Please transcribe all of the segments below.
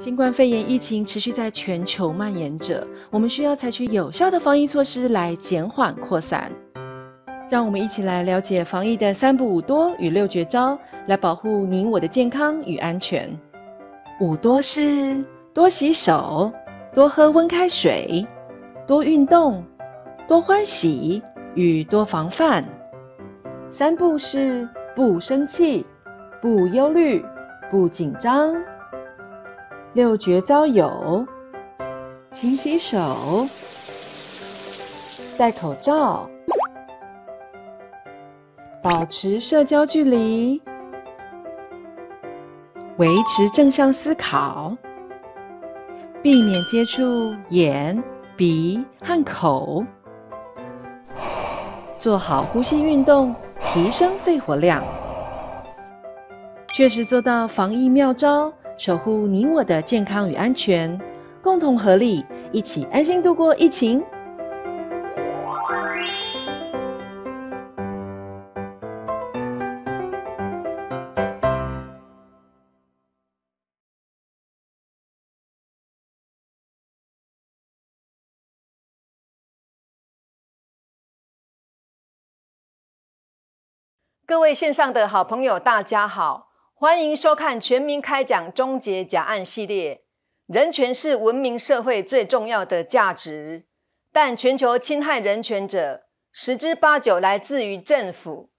新冠肺炎疫情持续在全球蔓延着，我们需要采取有效的防疫措施来减缓扩散。让我们一起来了解防疫的3不5多与6绝招，来保护你我的健康与安全。5多是多洗手、多喝温开水、多运动、多欢喜与多防范。3不是不生气、不忧虑、不紧张。6绝招有：勤洗手、戴口罩、保持社交距离、维持正向思考、避免接触眼、鼻和口，做好呼吸运动，提升肺活量，确实做到防疫妙招，守护你我的健康与安全，共同合力，一起安心度过疫情。各位线上的好朋友，大家好，欢迎收看全民开讲终结假案系列。人权是文明社会最重要的价值，但全球侵害人权者10之8九来自于政府。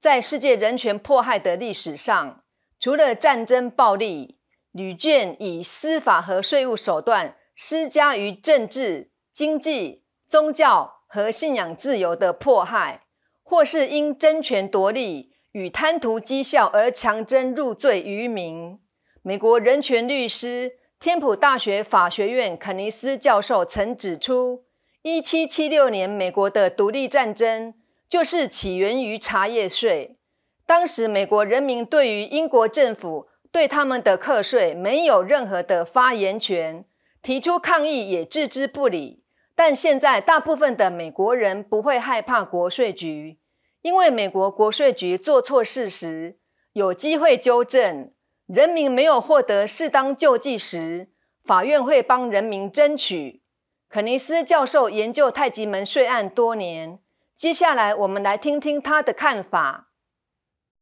在世界人权迫害的历史上，除了战争暴力，屡见以司法和税务手段施加于政治、经济、宗教和信仰自由的迫害，或是因争权夺利与贪图绩效而强征入罪于民。美国人权律师、天普大学法学院肯尼斯教授曾指出，1776年美国的独立战争就是起源于茶叶税。当时美国人民对于英国政府对他们的课税没有任何的发言权，提出抗议也置之不理。但现在大部分的美国人不会害怕国税局，因为美国国税局做错事时有机会纠正，人民没有获得适当救济时，法院会帮人民争取。肯尼斯教授研究太极门税案多年，接下来我们来听听他的看法。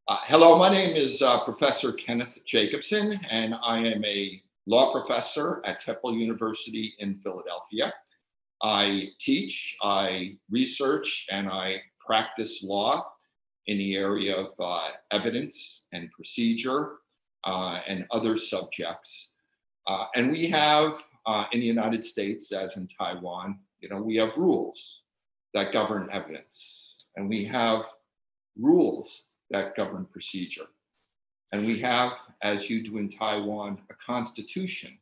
Hello, my name is Professor Kenneth Jacobson, and I am a law professor at Temple University in Philadelphia. I teach, I research, and I practice law in the area of evidence and procedure and other subjects. And we have in the United States, as in Taiwan, we have rules that govern evidence, and we have rules that govern procedure. And we have, as you do in Taiwan, a constitution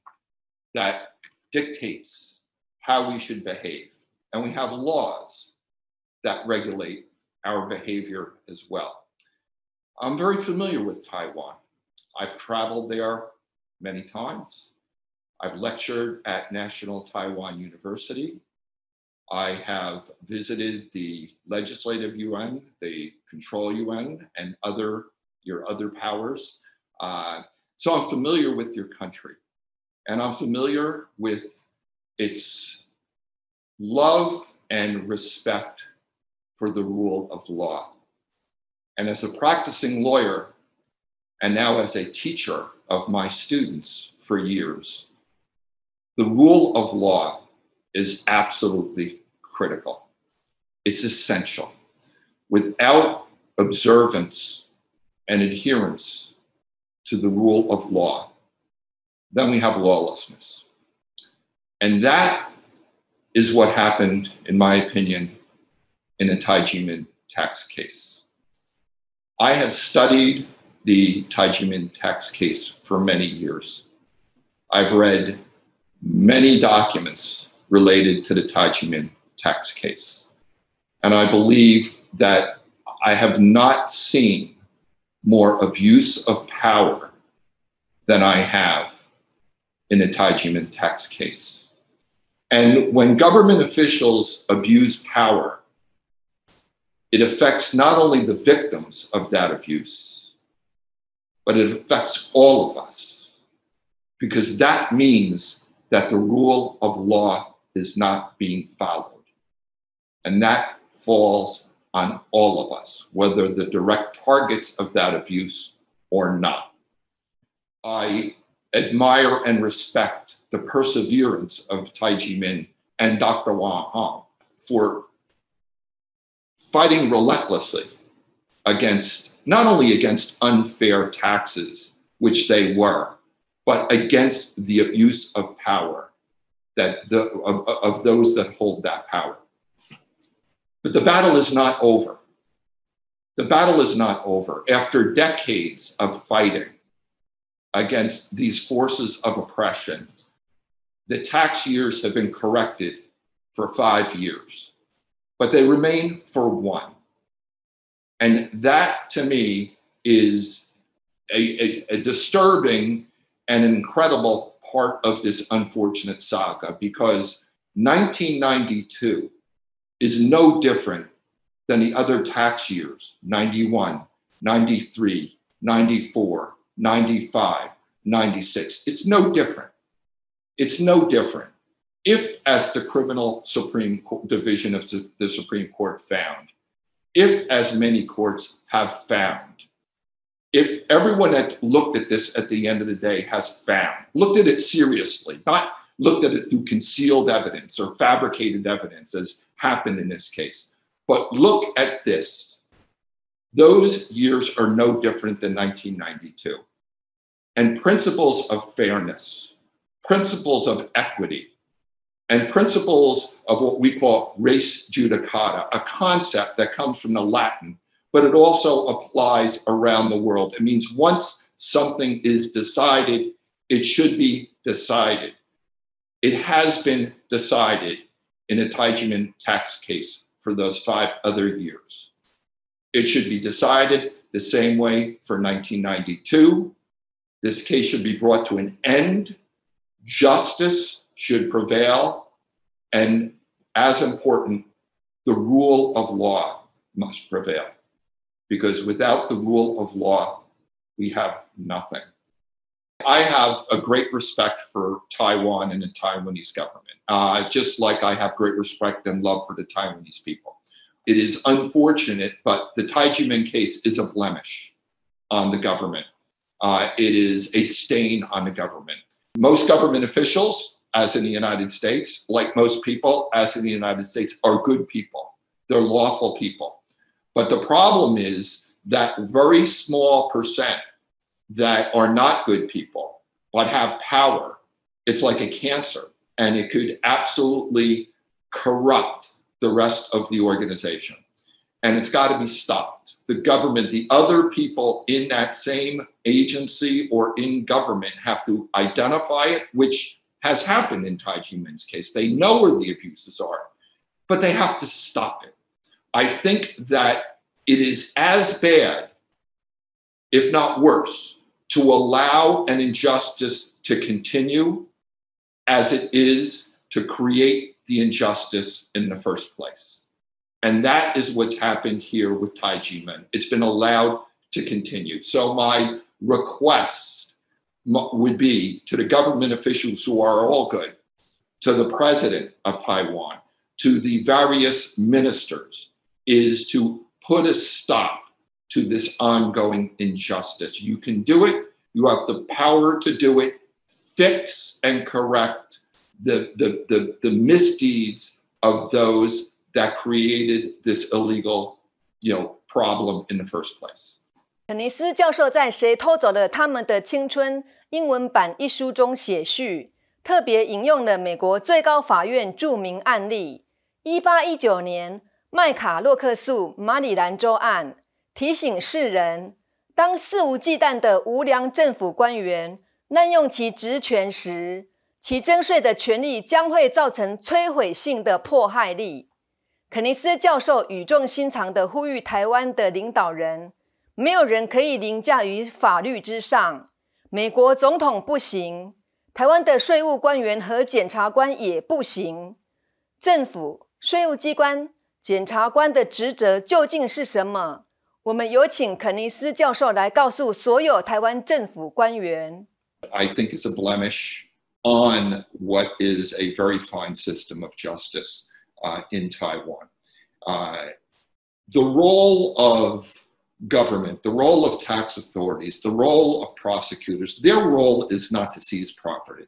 that dictates how we should behave. And we have laws that regulate our behavior as well. I'm very familiar with Taiwan. I've traveled there many times. I've lectured at National Taiwan University. I have visited the Legislative UN, the Control UN, and your other powers. So I'm familiar with your country, and I'm familiar with its love and respect for the rule of law. And as a practicing lawyer, and now as a teacher of my students for years, the rule of law is absolutely critical. It's essential. Without observance and adherence to the rule of law, then we have lawlessness. And that is what happened, in my opinion, in the太极门tax case. I have studied the太极门tax case for many years. I've read many documents related to the太极门tax case. And I believe that I have not seen more abuse of power than I have in the太极门tax case. And when government officials abuse power, it affects not only the victims of that abuse, but it affects all of us. because that means that the rule of law is not being followed. And that falls on all of us, whether the direct targets of that abuse or not. I admire and respect the perseverance of Taiji Min and Dr. Wang Hong for fighting relentlessly against, not only against unfair taxes, which they were, but against the abuse of power of those that hold that power. But the battle is not over. The battle is not over. After decades of fighting against these forces of oppression, the tax years have been corrected for 5 years, but they remain for 1. And that, to me, is a disturbing and an incredible part of this unfortunate saga, because 1992 is no different than the other tax years, 91, 93, 94, 95, 96. It's no different. It's no different. If, as the criminal Supreme Court division of the Supreme Court found, if, as many courts have found, if everyone that looked at this at the end of the day has found, looked at it seriously, not looked at it through concealed evidence or fabricated evidence as happened in this case, but look at this. Those years are no different than 1992. And principles of fairness, principles of equity, and principles of what we call res judicata, a concept that comes from the Latin, but it also applies around the world. It means once something is decided, it should be decided. It has been decided in a Taiji Min tax case for those 5 other years. It should be decided the same way for 1992. This case should be brought to an end. Justice should prevail. And as important, the rule of law must prevail. Because without the rule of law, we have nothing. I have a great respect for Taiwan and the Taiwanese government, just like I have great respect and love for the Taiwanese people. It is unfortunate, but the Taiji Min case is a blemish on the government. It is a stain on the government. Most government officials, as in the United States, like most people, as in the United States, are good people. They're lawful people. But the problem is that very small percent that are not good people, but have power, it's like a cancer, and it could absolutely corrupt the rest of the organization. And it's got to be stopped. The government, the other people in that same agency or in government have to identify it, which has happened in Taiji Min's case. They know where the abuses are, but they have to stop it. I think that it is as bad, if not worse, to allow an injustice to continue as it is to create the injustice in the first place. And that is what's happened here with Taiji Min. It's been allowed to continue. So my request would be to the government officials who are all good, to the president of Taiwan, to the various ministers, is to put a stop to this ongoing injustice. You can do it. You have the power to do it. Fix and correct the misdeeds of those that created this illegal, problem in the first place. 肯尼斯教授在《谁偷走了他们的青春》英文版一书中写序，特别引用了美国最高法院著名案例1819年麦卡洛克诉马里兰州案，提醒世人，当肆无忌惮的无良政府官员滥用其职权时，其征税的权利将会造成摧毁性的迫害力。肯尼斯教授语重心长地呼吁台湾的领导人，没有人可以凌驾于法律之上，美国总统不行，台湾的税务官员和检察官也不行。政府、税务机关、检察官的职责究竟是什么？我们有请肯尼斯教授来告诉所有台湾政府官员。I think is a blemish on what is a very fine system of justice in Taiwan. The role of government, the role of tax authorities, the role of prosecutors, their role is not to seize property,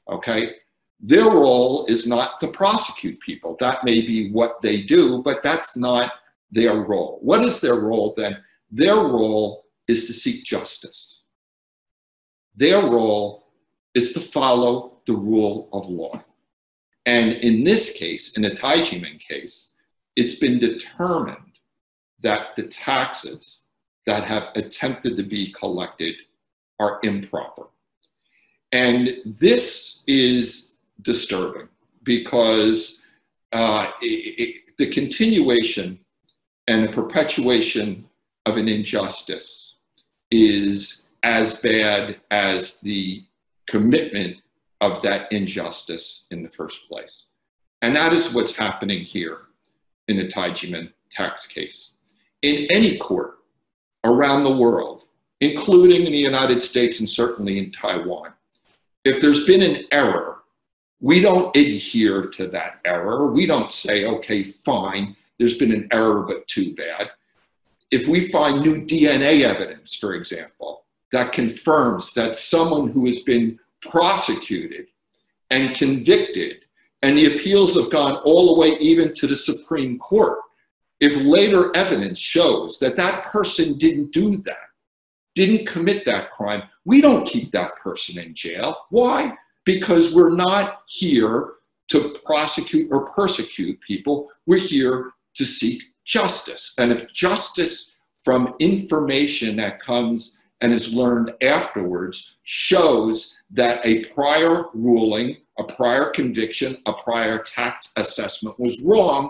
okay? Their role is not to prosecute people. That may be what they do, but that's not their role. What is their role then? Their role is to seek justice. Their role is to follow the rule of law. And in this case, in the太极门case, it's been determined that the taxes that have attempted to be collected are improper. And this is disturbing because the continuation and the perpetuation of an injustice is as bad as the commitment of that injustice in the first place. And that is what's happening here in the太极门tax case. In any court around the world, including in the United States and certainly in Taiwan, if there's been an error, we don't adhere to that error. We don't say, okay, fine, there's been an error, but too bad. If we find new DNA evidence, for example, that confirms that someone who has been prosecuted and convicted, and the appeals have gone all the way even to the Supreme Court, if later evidence shows that that person didn't do that, didn't commit that crime, we don't keep that person in jail. Why? Because we're not here to prosecute or persecute people. We're here to seek justice. And if justice from information that comes and is learned afterwards shows that a prior ruling, a prior conviction, a prior tax assessment was wrong,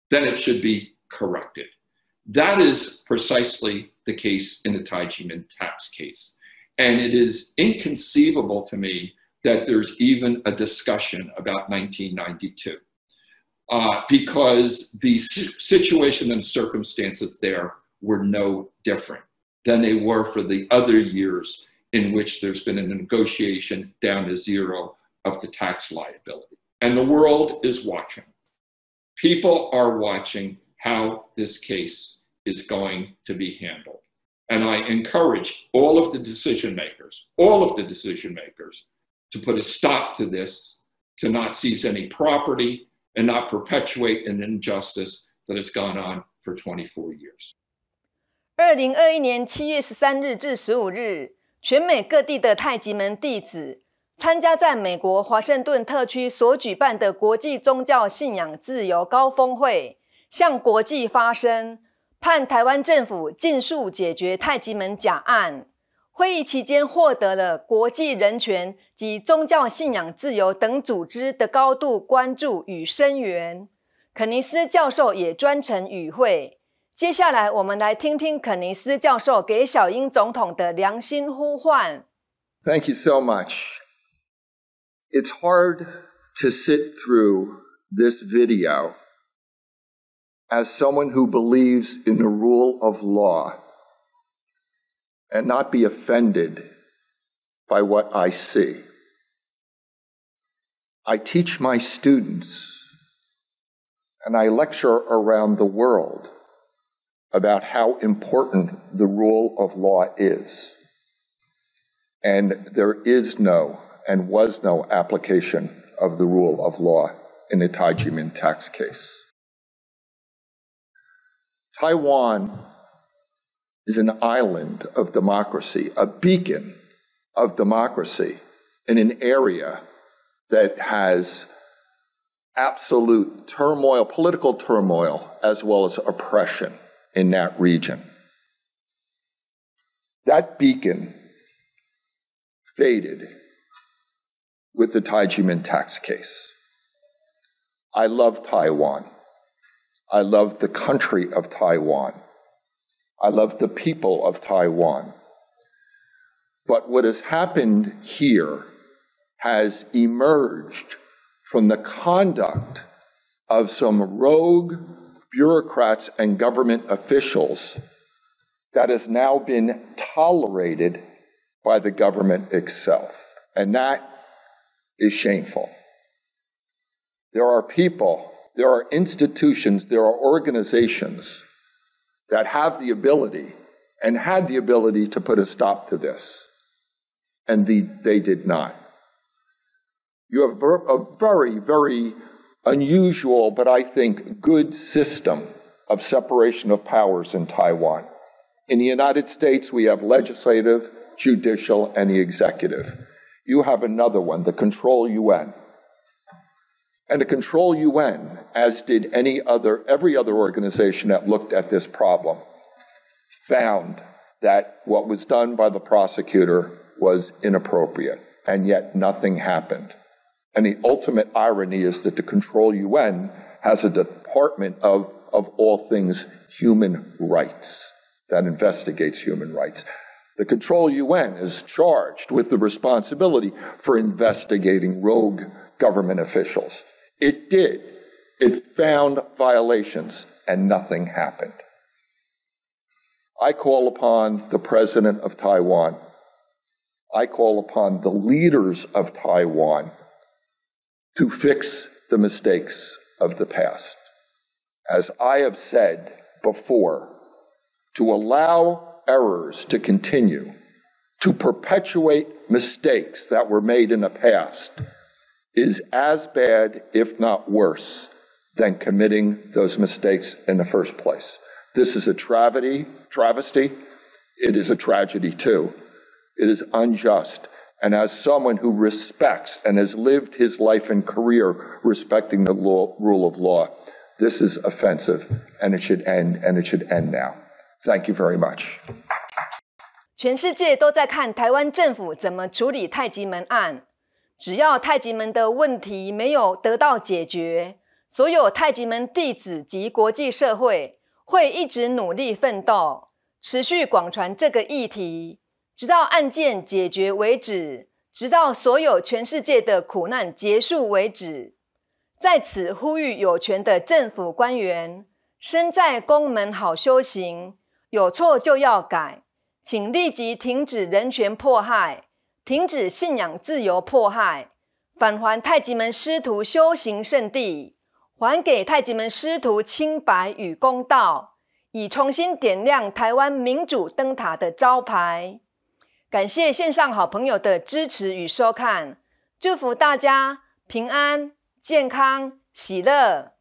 then it should be corrected. That is precisely the case in the太极门tax case. And it is inconceivable to me that there's even a discussion about 1992 because the situation and circumstances there were no different than they were for the other years in which there's been a negotiation down to zero of the tax liability. And the world is watching. People are watching how this case is going to be handled. And I encourage all of the decision makers to put a stop to this, to not seize any property and not perpetuate an injustice that has gone on for 24 years. 2021年7月13日至15日，全美各地的太极门弟子参加在美国华盛顿特区所举办的国际宗教信仰自由高峰会，向国际发声，盼台湾政府尽速解决太极门假案。会议期间获得了国际人权及宗教信仰自由等组织的高度关注与声援。肯尼斯教授也专程与会。接下来我们来听听肯尼斯教授给小英总统的良心呼唤。 Thank you so much. It's hard to sit through this video as someone who believes in the rule of law and not be offended by what I see. I teach my students and I lecture around the world about how important the rule of law is. And there is no and was no application of the rule of law in the太极门tax case. Taiwan is an island of democracy, a beacon of democracy in an area that has absolute turmoil, political turmoil, as well as oppression in that region. That beacon faded with the太极门tax case. I love Taiwan. I love the country of Taiwan. I love the people of Taiwan. But what has happened here has emerged from the conduct of some rogue bureaucrats and government officials that has now been tolerated by the government itself. And that is shameful. There are people, there are institutions, there are organizations that have the ability and had the ability to put a stop to this. And they did not. You have a very, very unusual, but I think good system of separation of powers in Taiwan. In the United States, we have legislative, judicial, and the executive. You have another one, the Control UN. And the Control UN, as did every other organization that looked at this problem, found that what was done by the prosecutor was inappropriate, and yet nothing happened. And the ultimate irony is that the Control UN has a department of all things human rights that investigates human rights. The Control UN is charged with the responsibility for investigating rogue government officials. It did. It found violations, and nothing happened. I call upon the President of Taiwan. I call upon the leaders of Taiwan to fix the mistakes of the past. As I have said before, to allow errors to continue, to perpetuate mistakes that were made in the past, is as bad, if not worse, than committing those mistakes in the first place. This is a travesty. It is a tragedy, too. It is unjust. And as someone who respects and has lived his life and career respecting the rule of law, this is offensive, and it should end, and it should end now. Thank you very much. 全世界都在看台湾政府怎么处理太极门案。只要太极门的问题没有得到解决，所有太极门弟子及国际社会会一直努力奋斗，持续广传这个议题，直到案件解决为止，直到所有全世界的苦难结束为止。在此呼吁有权的政府官员，身在宫门好修行，有错就要改，请立即停止人权迫害，停止信仰自由迫害，返还太极门师徒修行圣地，还给太极门师徒清白与公道，以重新点亮台湾民主灯塔的招牌。感谢线上好朋友的支持与收看，祝福大家平安、健康、喜乐。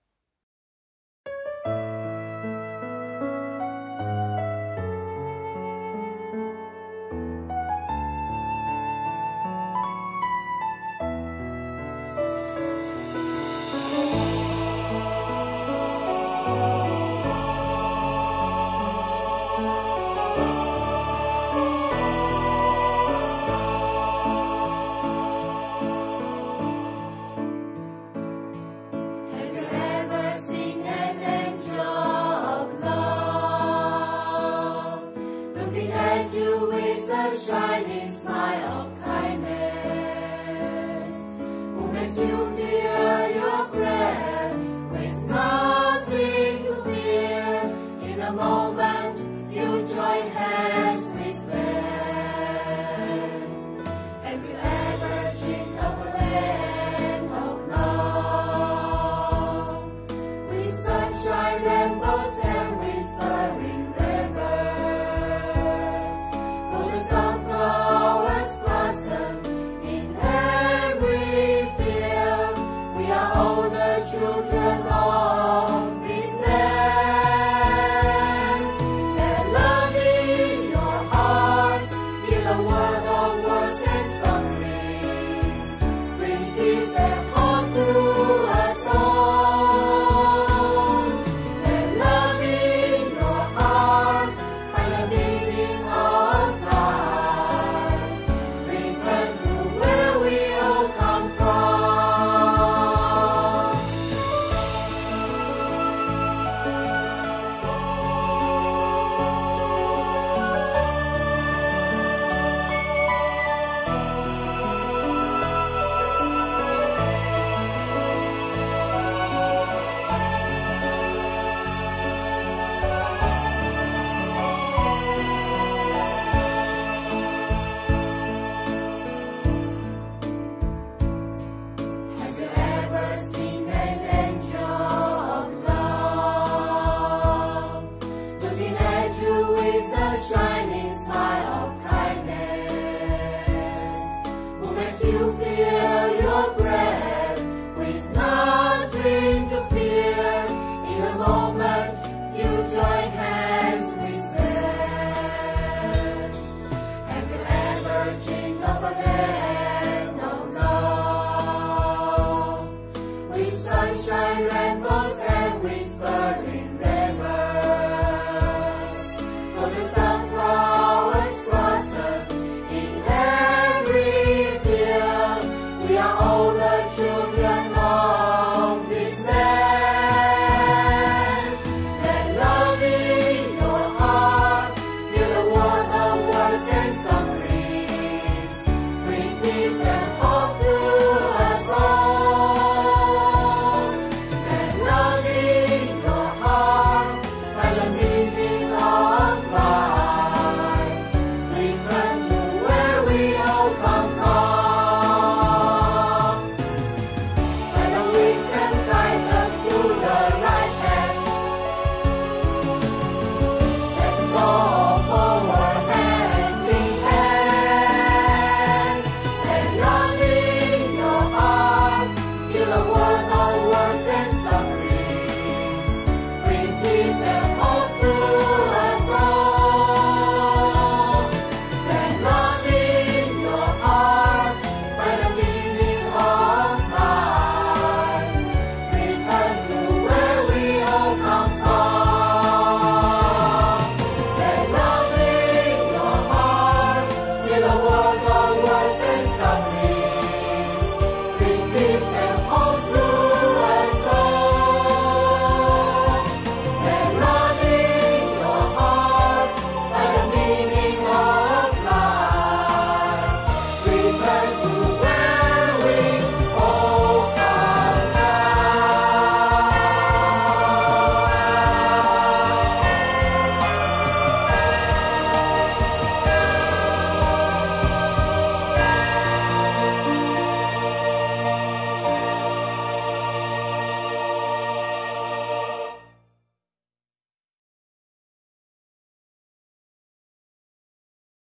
Sunflowers blossom in every field. makes you feel